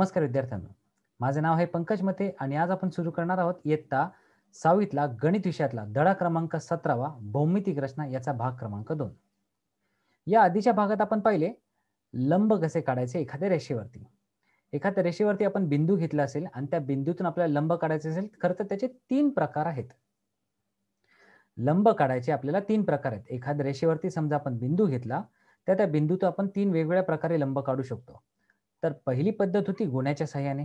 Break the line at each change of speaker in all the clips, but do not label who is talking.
नमस्कार विद्यार्थ्यांनो, माझे नाव आहे पंकज मते आणि आज आपण सुरू करणार आहोत इयत्ता 6वीतला गणित विषयातला धडा क्रमांक 17वा भौमितिक रचना याचा भाग क्रमांक 2. या आधीच्या भागात आपण पाहिले लंब कसे काढायचे एखाद्या रेषेवरती. एखाद्या रेषेवरती आपण बिंदू घेतला असेल आणि त्या बिंदूतून आपल्याला लंब काढायचे असेल, खरं तर त्याचे 3 प्रकार आहेत. लंब काढायचे आपल्याला 3 प्रकार आहेत. एखाद्या रेषेवरती समजा आपण बिंदू घेतला, तर त्या बिंदूतून आपण 3 वेगवेगळ्या प्रकारे लंब काढू शकतो. तर पहिली पद्धत होती गुण्याच्या सहाय्याने,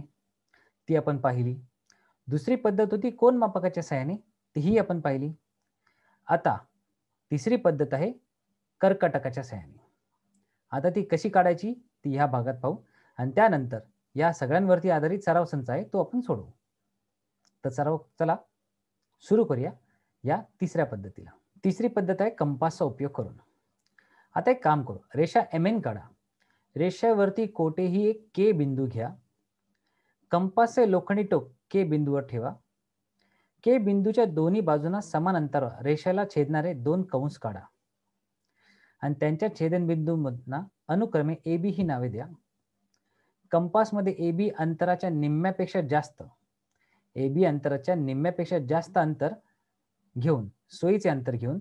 ती आपण पाहिली. दुसरी पद्धत होती कोन मापकाच्या सहाय्याने, तीही आपण पाहिली. आता तिसरी पद्धत आहे कर्कटकाच्या सहाय्याने. आता ती कशी काढायची ती ह्या भागात पाहू आणि त्यानंतर या सगळ्यांवरती आधारित सराव संच आहे तो आपण सोडवू. तर चला सुरू करूया या तिसऱ्या पद्धतीला. तिसरी पद्धत आहे कंपासचा उपयोग करून. आता एक काम करू, रेषा MN काढा. रेषेवरती कोठेही एक के बिंदू घ्या. कंपासचे लोखंडी टोक के बिंदूवर ठेवा. के बिंदूच्या दोन्ही बाजूंना समान अंतरावर रेषेला छेदणारे 2 कंस काढा आणि त्यांच्या छेदनबिंदूंना अनुक्रमे AB ही नावे द्या. कंपासमध्ये AB अंतराच्या निम्म्यापेक्षा जास्त अंतर घेऊन, सोयीचे अंतर घेऊन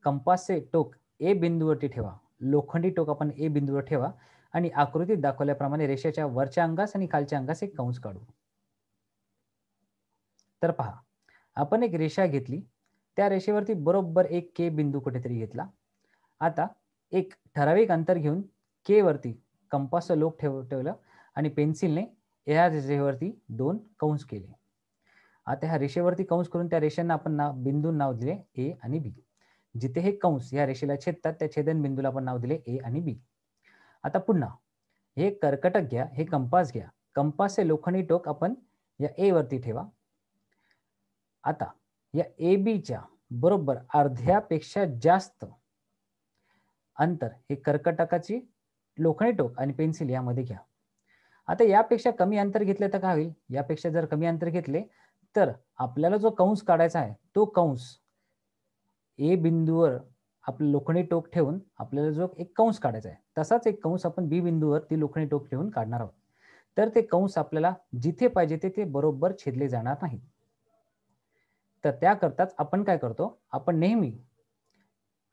कंपासचे टोक A बिंदूवरती ठेवा. लोखंडी टोक आपण A बिंदूवर ठेवा आणि आकृतीत दाखवल्याप्रमाणे रेषेच्या वरच्या अंगास आणि खालच्या अंगास एक कंस काढू. तर पहा, आपण एक रेषा घेतली, त्या रेषेवरती बरोबर एक के बिंदू कुठेतरी घेतला. आता एक ठराविक अंतर घेऊन के वरती कंपासचं लोक ठेवलं आणि पेन्सिलने या रेषेवरती 2 कंस केले. आता ह्या रेषेवरती कंस करून त्या रेषांना आपण बिंदूंना नाव दिले A आणि B. जिथे हे कंस या रेषेला छेदतात त्या छेदन बिंदूला आपण नाव दिले A आणि B. आता पुन्हा हे कर्कटक घ्या, हे कंपास घ्या. कंपासचे लोखंडी टोक आपण या A वरती ठेवा. आता या ABच्या बरोबर अर्ध्यापेक्षा जास्त अंतर हे कर्कटकाची लोखंडी टोक आणि पेन्सिल यामध्ये घ्या. आता यापेक्षा कमी अंतर घेतले तर काय होईल? यापेक्षा जर कमी अंतर घेतले तर आपल्याला जो कंस काढायचा आहे तो कंस A बिंदूवर आपलं लोखंडी टोक ठेवून आपल्याला जो एक कंस काढायचा आहे, तसाच एक कंस आपण B बिंदूवर ती लोखंडी टोक ठेवून काढणार आहोत. तर ते कंस आपल्याला जिथे पाहिजे ते बरोबर छेदले जाणार नाहीत. तर त्याकरताच आपण काय करतो, आपण नेहमी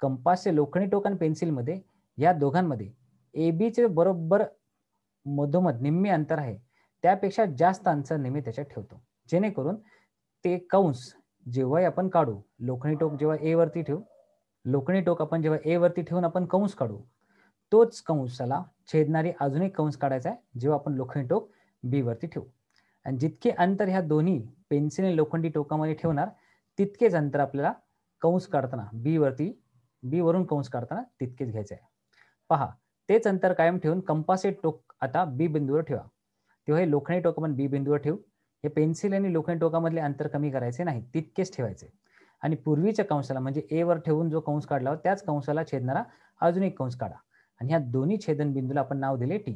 कंपासचे लोखंडी टोक आणि पेन्सिलमध्ये या दोघांमध्ये ABचे बरोबर मधोमध निम्मे अंतर आहे त्यापेक्षा जास्त अंतर नेहमी त्याच्यात ठेवतो, जेणेकरून ते कंस जेव्हा आपण काढू, लोखंडी टोक जेव्हा A वरती ठेवू, लोखंडी टोक आपण जेव्हा A वरती ठेवून आपण कंस काढू, तोच कंसाला छेदणारी अजून एक कंस काढायचा आहे जेव्हा आपण लोखंडी टोक B वरती ठेवू. आणि जितके अंतर ह्या दोन्ही पेन्सिल आणि लोखंडी टोकामध्ये ठेवणार तितकेच अंतर आपल्याला कंस काढताना B वरून कंस काढताना तितकेच घ्यायचे आहे. पहा, तेच अंतर कायम ठेवून कंपासचे टोक आता B बिंदूवर ठेवा. तेव्हा हे लोखंडी टोक आपण B बिंदूवर ठेवू. हे पेन्सिल आणि लोखंडी टोकामधले अंतर कमी करायचे नाही, तितकेच ठेवायचे. आणि पूर्वीच्या कंसाला म्हणजे A वर ठेवून जो कंस काढला त्याच कंसाला छेदणारा अजून एक कंस काढा आणि ह्या दोन्ही छेदन बिंदूला आपण नाव दिले T.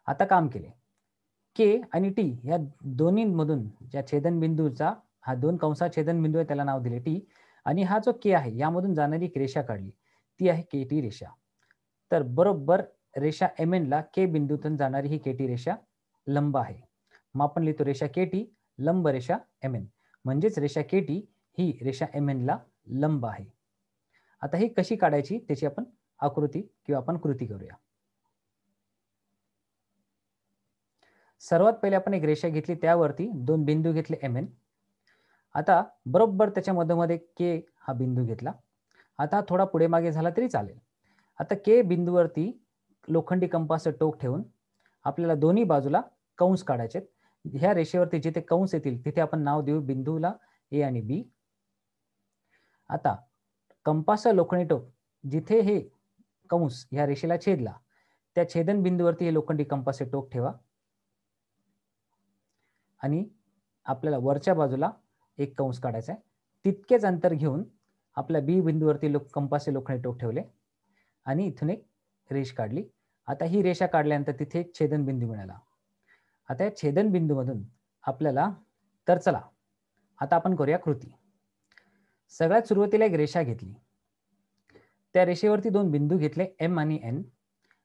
आता काम केले, के आणि T या दोन्हीमधून ज्या छेदनबिंदूचा हा 2 कंसा छेदनबिंदू आहे त्याला नाव दिले T आणि हा जो के आहे यामधून जाणारी एक रेषा काढली, ती आहे KT रेषा. तर बरोबर रेषा MN ला के बिंदूतून जाणारी ही KT रेषा लंब आहे. मग आपण लिहितो रेषा KT लंब रेषा MN, म्हणजेच रेषा KT ही रेषा MN ला लंब आहे. आता ही कशी काढायची त्याची आपण आकृती किंवा आपण कृती करूया. सर्वात पहिले आपण एक रेषा घेतली, त्यावरती 2 बिंदू घेतले MN. आता बरोबर त्याच्या मधोमध के हा बिंदू घेतला. आता थोडा पुढे मागे झाला तरी चालेल. आता के बिंदूवरती लोखंडी कंपासचं टोक ठेवून आपल्याला दोन्ही बाजूला कंस काढायचे. ह्या रेषेवरती जिथे कंस येतील तिथे आपण नाव देऊ बिंदूला A आणि B. आता कंपासचं लोखंडी टोक जिथे हे कंस ह्या रेषेला छेदला त्या छेदन बिंदूवरती हे लोखंडी कंपासचे टोक ठेवा आणि आपल्याला वरच्या बाजूला एक कंस काढायचा आहे. तितकेच अंतर घेऊन आपल्या B बिंदूवरती कंपासचे लोखंडी टोक ठेवले आणि इथून एक रेष काढली. आता ही रेषा काढल्यानंतर तिथे एक छेदनबिंदू मिळाला. आता या छेदनबिंदूमधून आपल्याला, तर चला आता आपण करूया कृती. सगळ्यात सुरुवातीला एक रेषा घेतली, त्या रेषेवरती 2 बिंदू घेतले M आणि N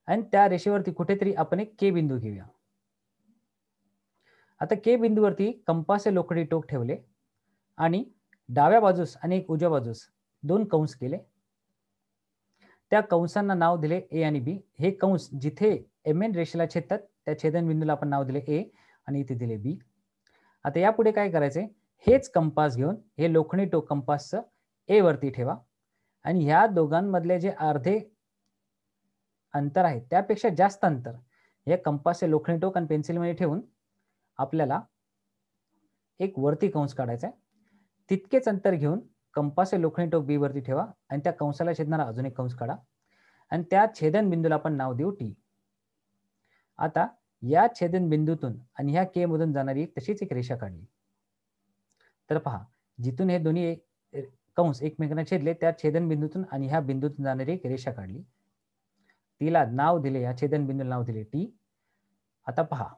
आणि त्या रेषेवरती कुठेतरी आपण एक के बिंदू घेऊया. आता के बिंदूवरती कंपासचे लोखंडी टोक ठेवले आणि डाव्या बाजूस आणि एक उजव्या बाजूस 2 कंस केले. त्या कंसांना नाव दिले ए आणि बी. हे कंस जिथे एमएन रेषेला छेदतात त्या छेदनबिंदूला आपण नाव दिले ए आणि इथे दिले बी. आता यापुढे काय करायचंय, हेच कंपास घेऊन हे लोखंडी टोक कंपासचं ए वरती ठेवा आणि ह्या दोघांमधले जे अर्धे अंतर आहे त्यापेक्षा जास्त अंतर हे कंपासचे लोखंडी टोक आणि पेन्सिलमध्ये ठेवून आपल्याला एक वरती कंस काढायचा आहे. तितकेच अंतर घेऊन कंपासचे लोखंडी टोक बी वरती ठेवा आणि त्या कंसाला छेदणारा अजून एक कंस काढा आणि त्या छेदन बिंदूला आपण नाव देऊ टी. आता या छेदन बिंदूतून आणि ह्या के मधून जाणारी तशीच एक रेषा काढली. तर पहा, जिथून हे दोन्ही कंस एकमेकांना छेदले त्या छेदन बिंदूतून आणि ह्या बिंदूतून जाणारी एक रेषा काढली. तिला नाव दिले, या छेदन बिंदूला नाव दिले टी. आता पहा,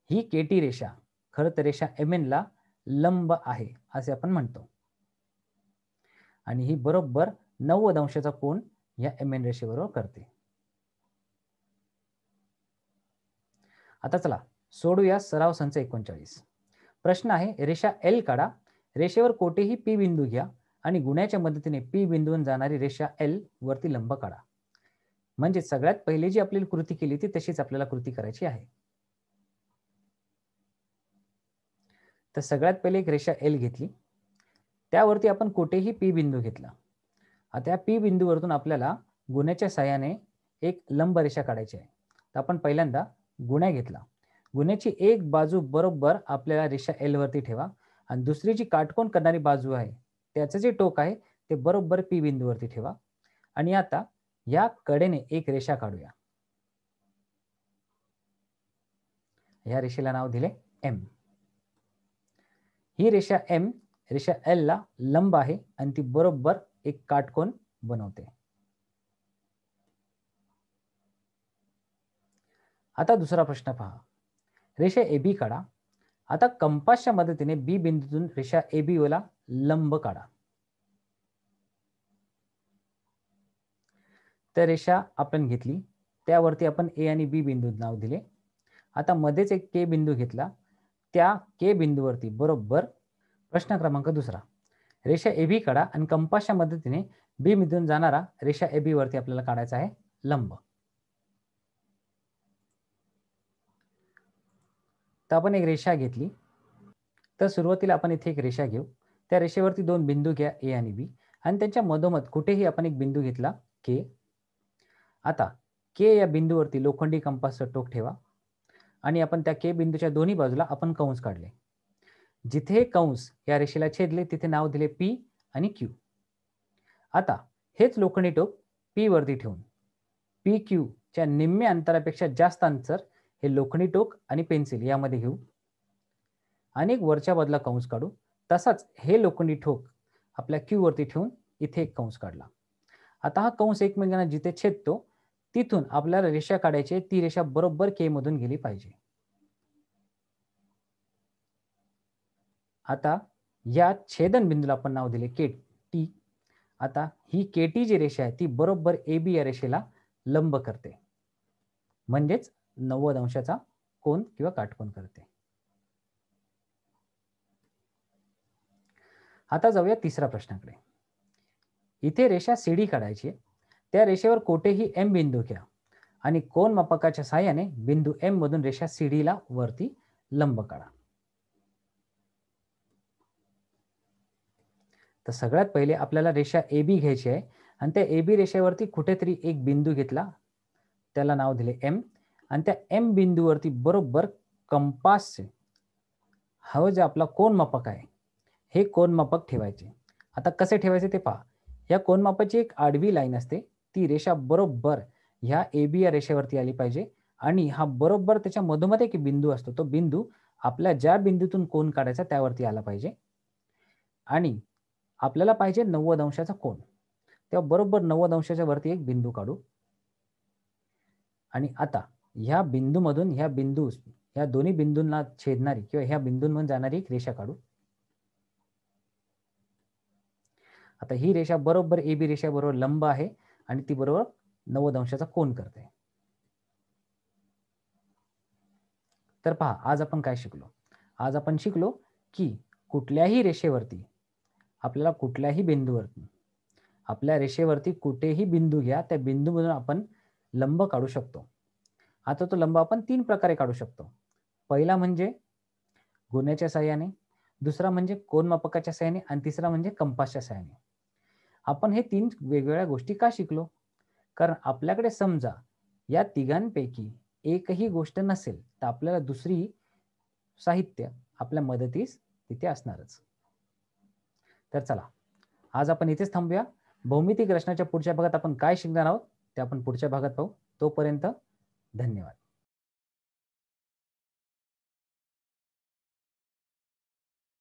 ही केटी रेषा खरं तर रेषा एमएन ला लंब आहे असे आपण म्हणतो आणि ही बरोबर 90 अंशाचा कोन या एमएन रेषेबरोबर करते. आता चला सोडूया सराव संच 39. प्रश्न आहे, रेषा एल काढा, रेषेवर कोठेही पी बिंदू घ्या आणि गुण्याच्या मदतीने पी बिंदूवरून जाणारी रेषा एल वरती लंब काढा. म्हणजे सगळ्यात पहिली जी आपली कृती केली ती तशीच आपल्याला कृती करायची आहे. तर सगळ्यात पहिले एक रेषा एल घेतली, त्यावरती आपण कोठेही पी बिंदू घेतला. आता या पी बिंदूवरून आपल्याला गुण्याच्या साहाय्याने एक लंब रेषा काढायची आहे. तर आपण पहिल्यांदा गुण्या घेतला. गुण्याची एक बाजू बरोबर आपल्याला रेषा एल वरती ठेवा आणि दुसरी जी काटकोन करणारी बाजू आहे त्याचं जे टोक आहे ते बरोबर पी बिंदूवरती ठेवा आणि आता या कडेने एक रेषा काढूया. या रेषेला नाव दिले एम. ही रेषा एम रेषा एल ला लंब आहे आणि ती बरोबर एक काटकोन बनवते. आता दुसरा प्रश्न पहा, रेषा एबी काढा. आता कंपासच्या मदतीने बी बिंदूतून रेषा एबी ला लंब काढा. तर रेषा आपण घेतली, त्यावरती आपण ए आणि बी बिंदू नाव दिले. आता मध्येच एक के बिंदू घेतला, त्या के बिंदूवरती बरोबर प्रश्न क्रमांक दुसरा, रेषा एबी काढा आणि कंपासच्या मदतीने बी बिंदूतून जाणारा रेषा एबी वरती आपल्याला काढायचा आहे लंब. तर आपण एक रेषा घेतली, तर सुरुवातीला आपण इथे एक रेषा घेऊ. त्या रेषेवरती 2 बिंदू घ्या ए आणि बी आणि त्यांच्या मधोमध कुठेही आपण एक बिंदू घेतला के. आता के या बिंदूवरती लोखंडी कंपासचं टोक ठेवा आणि आपण त्या के बिंदूच्या दोन्ही बाजूला आपण कंस काढले. जिथे कंस या रेषेला छेदले तिथे नाव दिले पी आणि क्यू. आता हेच लोखंडी टोक पी वरती ठेवून पी क्यू च्या निम्मे अंतरापेक्षा जास्त अंतर हे लोखंडी टोक आणि पेन्सिल यामध्ये घेऊ आणि एक वरच्या बाजूला कंस काढू. तसाच हे लोखंडी ठोक आपल्या क्यू वरती ठेवून इथे एक कंस काढला. आता हा कंस एकमेकांना जिथे छेदतो तिथून आपल्याला रेषा काढायची, ती रेषा बरोबर के मधून गेली पाहिजे. आता या छेदन बिंदूला आपण नाव दिले के टी. आता ही के टी जी रेषा आहे ती बरोबर ए बी या रेषेला लंब करते, म्हणजेच 90 अंशाचा कोन किंवा काटकोन करते. आता जाऊया तिसऱ्या प्रश्नाकडे. इथे रेषा सीडी काढायची, त्या रेषेवर कोठेही एम बिंदू घ्या आणि कोन मापकाच्या साहाय्याने बिंदू एम मधून रेषा सीडी ला वरती लंब काढा. तर सगळ्यात पहिले आपल्याला रेषा ए बी घ्यायची आहे आणि त्या ए बी रेषेवरती कुठेतरी एक बिंदू घेतला, त्याला नाव दिले एम आणि त्या एम बिंदूवरती बरोबर कंपासचे हा जे आपला कोन मापक आहे हे कोन मापक ठेवायचे. आता कसे ठेवायचे ते पहा. या कोन मापाची एक आडवी लाईन असते, ती रेषा बरोबर ह्या ए बी या रेषेवरती आली पाहिजे आणि हा बरोबर त्याच्या मधोमध एक बिंदू असतो, तो बिंदू आपल्या ज्या बिंदूतून कोन काढायचा त्यावरती आला पाहिजे आणि आपल्याला पाहिजे 90 अंशाचा कोन. तेव्हा बरोबर 90 अंशाच्या वरती एक बिंदू काढू आणि आता ह्या बिंदूमधून ह्या बिंदूस ह्या दोन्ही बिंदूंना छेदणारी किंवा ह्या बिंदूंमधून जाणारी एक रेषा काढू. आता ही रेषा बरोबर ए बी रेषा बरोबर लंब आहे आणि ती बरोबर 90 अंशाचा कोन करते. तर पहा, आज आपण काय शिकलो? आज आपण शिकलो की कुठल्याही रेषेवरती आपल्याला कुठल्याही बिंदूवरती आपल्या रेषेवरती कुठेही बिंदू घ्या, त्या बिंदूमधून आपण लंब काढू शकतो. आता तो लंब आपण 3 प्रकारे काढू शकतो. पहिला म्हणजे गुण्याच्या साहाय्याने, दुसरा म्हणजे कोनमापकाच्या साहाय्याने आणि तिसरा म्हणजे कंपासच्या साहाय्याने. आपण हे 3 वेगवेगळ्या गोष्टी का शिकलो? कारण आपल्याकडे समजा या तिघांपैकी एकही गोष्ट नसेल, तर आपल्याला दुसरी साहित्य आपल्या मदतीस तिथे असणारच. तर चला, आज आपण इथेच थांबूया. भौमितिक रचनाच्या पुढच्या भागात आपण काय शिकणार आहोत ते आपण पुढच्या भागात पाहू. तोपर्यंत धन्यवाद.